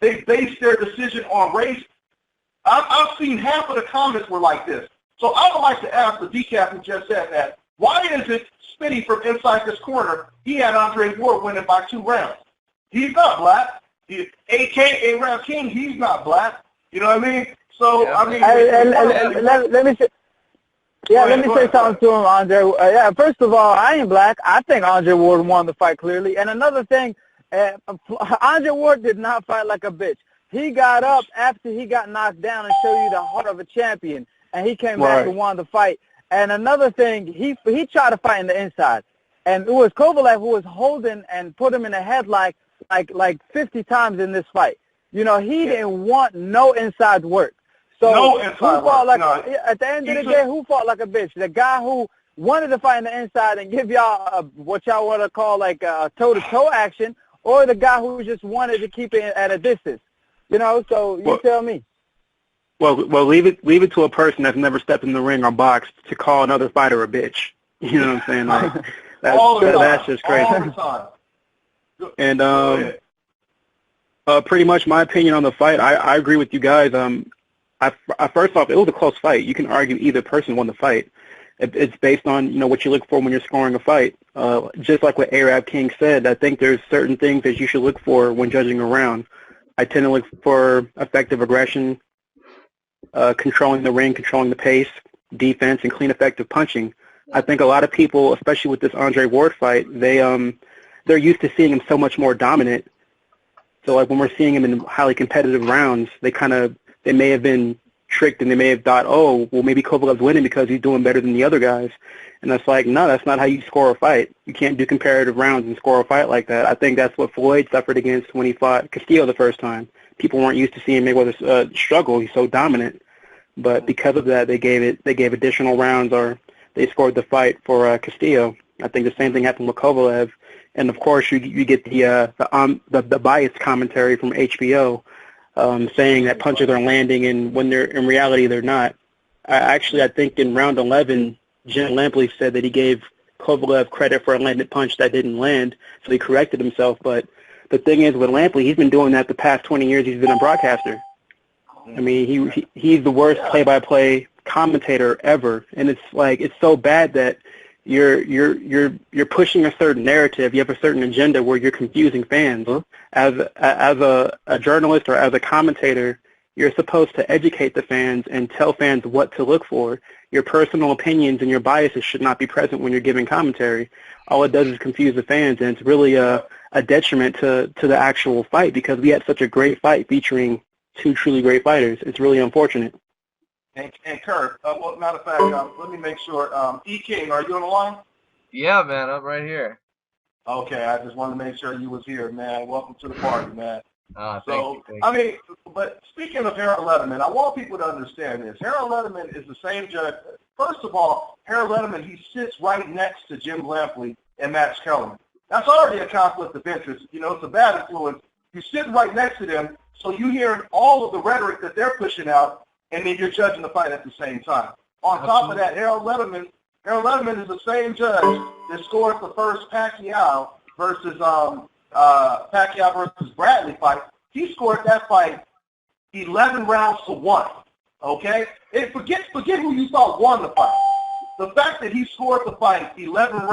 they base their decision on race. I've seen half of the comments were like this. So I would like to ask the decaf who just said that, why is it Spitty from inside this corner, he had Andre Ward winning by 2 rounds? He's not black. A-Rap King, he's not black. You know what I mean? So, yeah, I mean... let me say... Yeah, let me say something to him, Andre. Yeah, first of all, I ain't black. I think Andre Ward won the fight clearly. And another thing, Andre Ward did not fight like a bitch. He got up after he got knocked down and showed you the heart of a champion. And he came back and won the fight. And another thing, he tried to fight in the inside. And it was Kovalev who was holding and put him in a headlock like 50 times in this fight. You know, he didn't want no inside work. So who fought like at the end of the day, who fought like a bitch? The guy who wanted to fight in the inside and give y'all what y'all want to call like a toe-to-toe action, or the guy who just wanted to keep it at a distance? You know, so you tell me. Well, leave it to a person that's never stepped in the ring or boxed to call another fighter a bitch. You know what I'm saying? Like that's just crazy. All the time. And pretty much my opinion on the fight, I agree with you guys. First off, it was a close fight. You can argue either person won the fight. It's based on, you know, what you look for when you're scoring a fight. Just like what Arab King said, I think there's certain things that you should look for when judging a round. I tend to look for effective aggression, controlling the ring, controlling the pace, defense, and clean, effective punching. I think a lot of people, especially with this Andre Ward fight, they're used to seeing him so much more dominant. So like when we're seeing him in highly competitive rounds, they may have been tricked and they may have thought, oh, well, maybe Kovalev's winning because he's doing better than the other guys. And that's like, no, that's not how you score a fight. You can't do comparative rounds and score a fight like that. I think that's what Floyd suffered against when he fought Castillo the first time. People weren't used to seeing Mayweather struggle. He's so dominant. But because of that, they gave additional rounds, or they scored the fight for Castillo. I think the same thing happened with Kovalev. And, of course, you get the biased commentary from HBO saying that punches are landing, and when in reality they're not. I think in round 11, Jim Lampley said that he gave Kovalev credit for a landed punch that didn't land, so he corrected himself. But the thing is, with Lampley, he's been doing that the past 20 years he's been a broadcaster. I mean, he's the worst play-by-play commentator ever, and it's so bad that you're pushing a certain narrative. You have a certain agenda where you're confusing fans. As a journalist or as a commentator, you're supposed to educate the fans and tell fans what to look for. Your personal opinions and your biases should not be present when you're giving commentary. All it does is confuse the fans, and it's really a detriment to the actual fight, because we had such a great fight featuring 2 truly great fighters. It's really unfortunate. And Kurt, well, matter of fact, let me make sure. E. King, are you on the line? Yeah, man, I'm right here. Okay, I just wanted to make sure you was here, man. Welcome to the party, man. Thank you. I mean, but speaking of Harold Letterman, I want people to understand this. Harold Letterman is the same judge. First of all, Harold Letterman, he sits right next to Jim Lampley and Max Kellerman. That's already a conflict of interest. You know, it's a bad influence. You're sitting right next to them, so you hear all of the rhetoric that they're pushing out, and then you're judging the fight at the same time. On top of that, Harold Letterman is the same judge that scored the first Pacquiao versus Bradley fight. He scored that fight 11 rounds to 1. Okay? And forget who you thought won the fight. The fact that he scored the fight 11 rounds